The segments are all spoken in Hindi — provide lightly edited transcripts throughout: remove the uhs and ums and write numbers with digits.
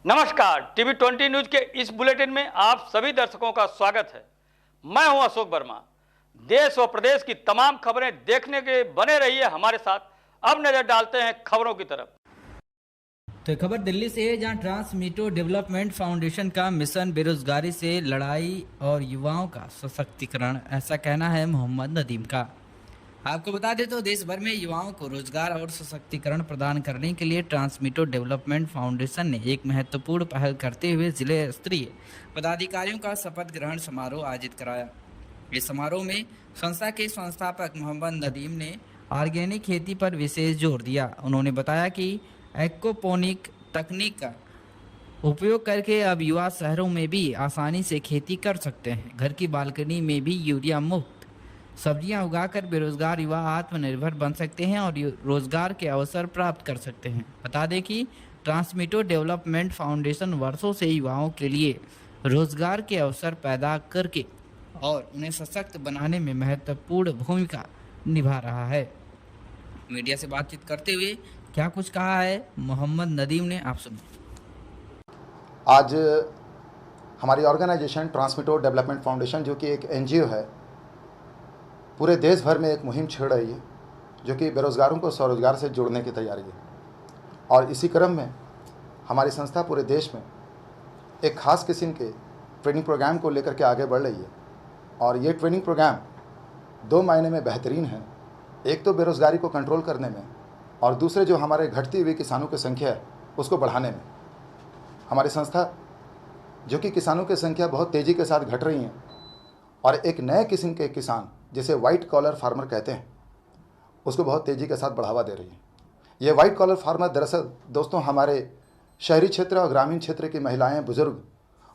नमस्कार, टीवी 20 न्यूज के इस बुलेटिन में आप सभी दर्शकों का स्वागत है। मैं हूं अशोक वर्मा। देश व प्रदेश की तमाम खबरें देखने के बने रहिए हमारे साथ। अब नजर डालते हैं खबरों की तरफ। तो खबर दिल्ली से है, जहां ट्रांसमीटो डेवलपमेंट फाउंडेशन का मिशन बेरोजगारी से लड़ाई और युवाओं का सशक्तिकरण, ऐसा कहना है मोहम्मद नदीम का। आपको बता दें तो देश भर में युवाओं को रोजगार और सशक्तिकरण प्रदान करने के लिए ट्रांसमीटो डेवलपमेंट फाउंडेशन ने एक महत्वपूर्ण पहल करते हुए जिले स्तरीय पदाधिकारियों का शपथ ग्रहण समारोह आयोजित कराया। इस समारोह में संस्था के संस्थापक मोहम्मद नदीम ने ऑर्गेनिक खेती पर विशेष जोर दिया। उन्होंने बताया कि एक्वापोनिक तकनीक का उपयोग करके अब युवा शहरों में भी आसानी से खेती कर सकते हैं। घर की बालकनी में भी यूरिया मुक्त सब्जियां उगाकर बेरोजगार युवा आत्मनिर्भर बन सकते हैं और रोजगार के अवसर प्राप्त कर सकते हैं। बता दें कि ट्रांसमीटो डेवलपमेंट फाउंडेशन वर्षों से युवाओं के लिए रोजगार के अवसर पैदा करके और उन्हें सशक्त बनाने में महत्वपूर्ण भूमिका निभा रहा है। मीडिया से बातचीत करते हुए क्या कुछ कहा है मोहम्मद नदीम ने, आप सुनिए। आज हमारी ऑर्गेनाइजेशन ट्रांसमीटो डेवलपमेंट फाउंडेशन, जो कि एक एनजीओ है, पूरे देश भर में एक मुहिम छेड़ रही है जो कि बेरोजगारों को स्वरोजगार से जोड़ने की तैयारी है। और इसी क्रम में हमारी संस्था पूरे देश में एक ख़ास किस्म के ट्रेनिंग प्रोग्राम को लेकर के आगे बढ़ रही है। और ये ट्रेनिंग प्रोग्राम 2 मायने में बेहतरीन है। एक तो बेरोज़गारी को कंट्रोल करने में, और दूसरे जो हमारे घटती हुई किसानों की संख्या है उसको बढ़ाने में। हमारी संस्था, जो कि किसानों की संख्या बहुत तेज़ी के साथ घट रही है, और एक नए किस्म के किसान जिसे वाइट कॉलर फार्मर कहते हैं, उसको बहुत तेज़ी के साथ बढ़ावा दे रही है। ये वाइट कॉलर फार्मर दरअसल दोस्तों हमारे शहरी क्षेत्र और ग्रामीण क्षेत्र की महिलाएं, बुजुर्ग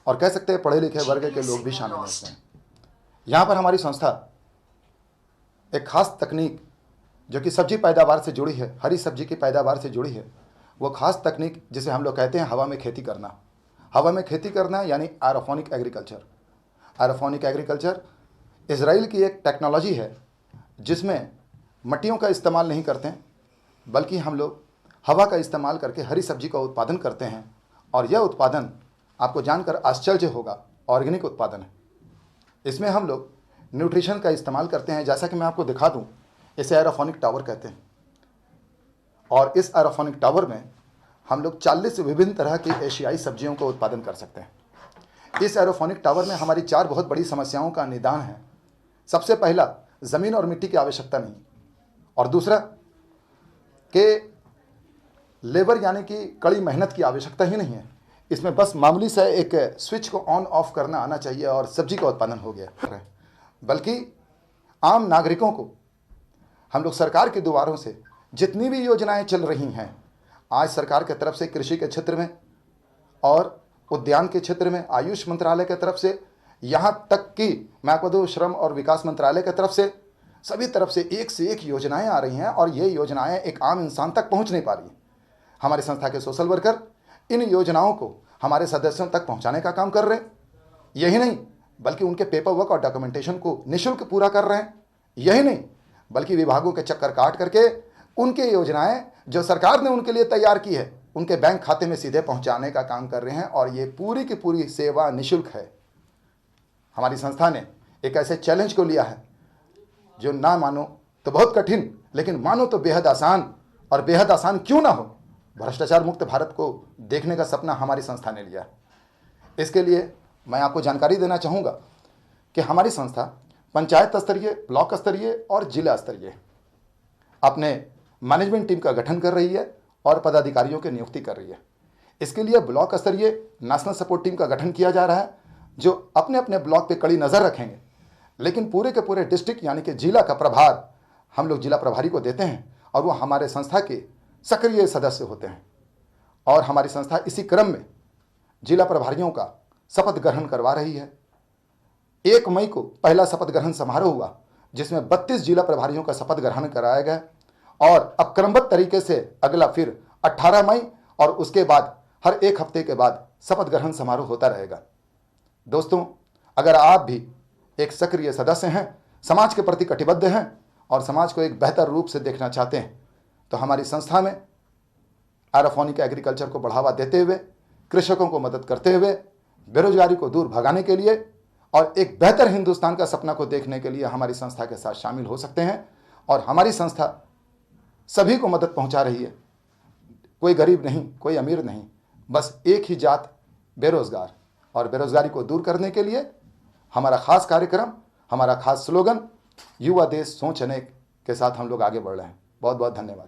और कह सकते हैं पढ़े लिखे वर्ग के लोग भी शामिल होते हैं। यहाँ पर हमारी संस्था एक ख़ास तकनीक जो कि सब्जी पैदावार से जुड़ी है, हरी सब्जी की पैदावार से जुड़ी है, वो ख़ास तकनीक जिसे हम लोग कहते हैं हवा में खेती करना। हवा में खेती करना यानी aeroponic agriculture. Aeroponic agriculture Israel की एक टेक्नोलॉजी है जिसमें मट्टियों का इस्तेमाल नहीं करते हैं, बल्कि हम लोग हवा का इस्तेमाल करके हरी सब्जी का उत्पादन करते हैं। और यह उत्पादन आपको जानकर आश्चर्य होगा, ऑर्गेनिक उत्पादन है। इसमें हम लोग न्यूट्रिशन का इस्तेमाल करते हैं। जैसा कि मैं आपको दिखा दूं, इसे एरोपोनिक टावर कहते हैं। और इस एरोपोनिक टावर में हम लोग 40 विभिन्न तरह की एशियाई सब्जियों का उत्पादन कर सकते हैं। इस एरोपोनिक टावर में हमारी 4 बहुत बड़ी समस्याओं का निदान है। सबसे पहला, ज़मीन और मिट्टी की आवश्यकता नहीं, और दूसरा कि लेबर यानी कि कड़ी मेहनत की आवश्यकता ही नहीं है। इसमें बस मामूली सा एक स्विच को ऑन ऑफ करना आना चाहिए और सब्जी का उत्पादन हो गया। बल्कि आम नागरिकों को हम लोग सरकार के द्वारों से जितनी भी योजनाएं चल रही हैं, आज सरकार की तरफ से कृषि के क्षेत्र में और उद्यान के क्षेत्र में, आयुष मंत्रालय की तरफ से, यहाँ तक कि मैं आपको दूं श्रम और विकास मंत्रालय की तरफ से, सभी तरफ से एक योजनाएं आ रही हैं। और ये योजनाएं एक आम इंसान तक पहुंच नहीं पा रही। हमारी संस्था के सोशल वर्कर इन योजनाओं को हमारे सदस्यों तक पहुंचाने का काम कर रहे हैं। यही नहीं, बल्कि उनके पेपर वर्क और डॉक्यूमेंटेशन को निःशुल्क पूरा कर रहे हैं। यही नहीं, बल्कि विभागों के चक्कर काट करके उनके योजनाएं जो सरकार ने उनके लिए तैयार की है, उनके बैंक खाते में सीधे पहुंचाने का काम कर रहे हैं। और ये पूरी की पूरी सेवा निःशुल्क है। हमारी संस्था ने एक ऐसे चैलेंज को लिया है जो ना मानो तो बहुत कठिन, लेकिन मानो तो बेहद आसान। और बेहद आसान क्यों ना हो, भ्रष्टाचार मुक्त भारत को देखने का सपना हमारी संस्था ने लिया है। इसके लिए मैं आपको जानकारी देना चाहूँगा कि हमारी संस्था पंचायत स्तरीय, ब्लॉक स्तरीय और जिला स्तरीय अपने मैनेजमेंट टीम का गठन कर रही है और पदाधिकारियों की नियुक्ति कर रही है। इसके लिए ब्लॉक स्तरीय नेशनल सपोर्ट टीम का गठन किया जा रहा है, जो अपने अपने ब्लॉक पे कड़ी नज़र रखेंगे। लेकिन पूरे के पूरे डिस्ट्रिक्ट यानी कि जिला का प्रभार हम लोग जिला प्रभारी को देते हैं, और वो हमारे संस्था के सक्रिय सदस्य होते हैं। और हमारी संस्था इसी क्रम में जिला प्रभारियों का शपथ ग्रहण करवा रही है। 1 मई को पहला शपथ ग्रहण समारोह हुआ, जिसमें 32 जिला प्रभारियों का शपथ ग्रहण कराया गया। और अब क्रमबद्ध तरीके से अगला फिर 18 मई और उसके बाद हर 1 हफ्ते के बाद शपथ ग्रहण समारोह होता रहेगा। दोस्तों, अगर आप भी एक सक्रिय सदस्य हैं, समाज के प्रति कटिबद्ध हैं और समाज को एक बेहतर रूप से देखना चाहते हैं, तो हमारी संस्था में एरोपोनिक एग्रीकल्चर को बढ़ावा देते हुए कृषकों को मदद करते हुए बेरोजगारी को दूर भगाने के लिए और एक बेहतर हिंदुस्तान का सपना को देखने के लिए हमारी संस्था के साथ शामिल हो सकते हैं। और हमारी संस्था सभी को मदद पहुंचा रही है, कोई गरीब नहीं, कोई अमीर नहीं, बस एक ही जात बेरोजगार। और बेरोजगारी को दूर करने के लिए हमारा खास कार्यक्रम, हमारा खास स्लोगन युवा देश सोच अनेक के साथ हम लोग आगे बढ़ रहे हैं। बहुत बहुत धन्यवाद।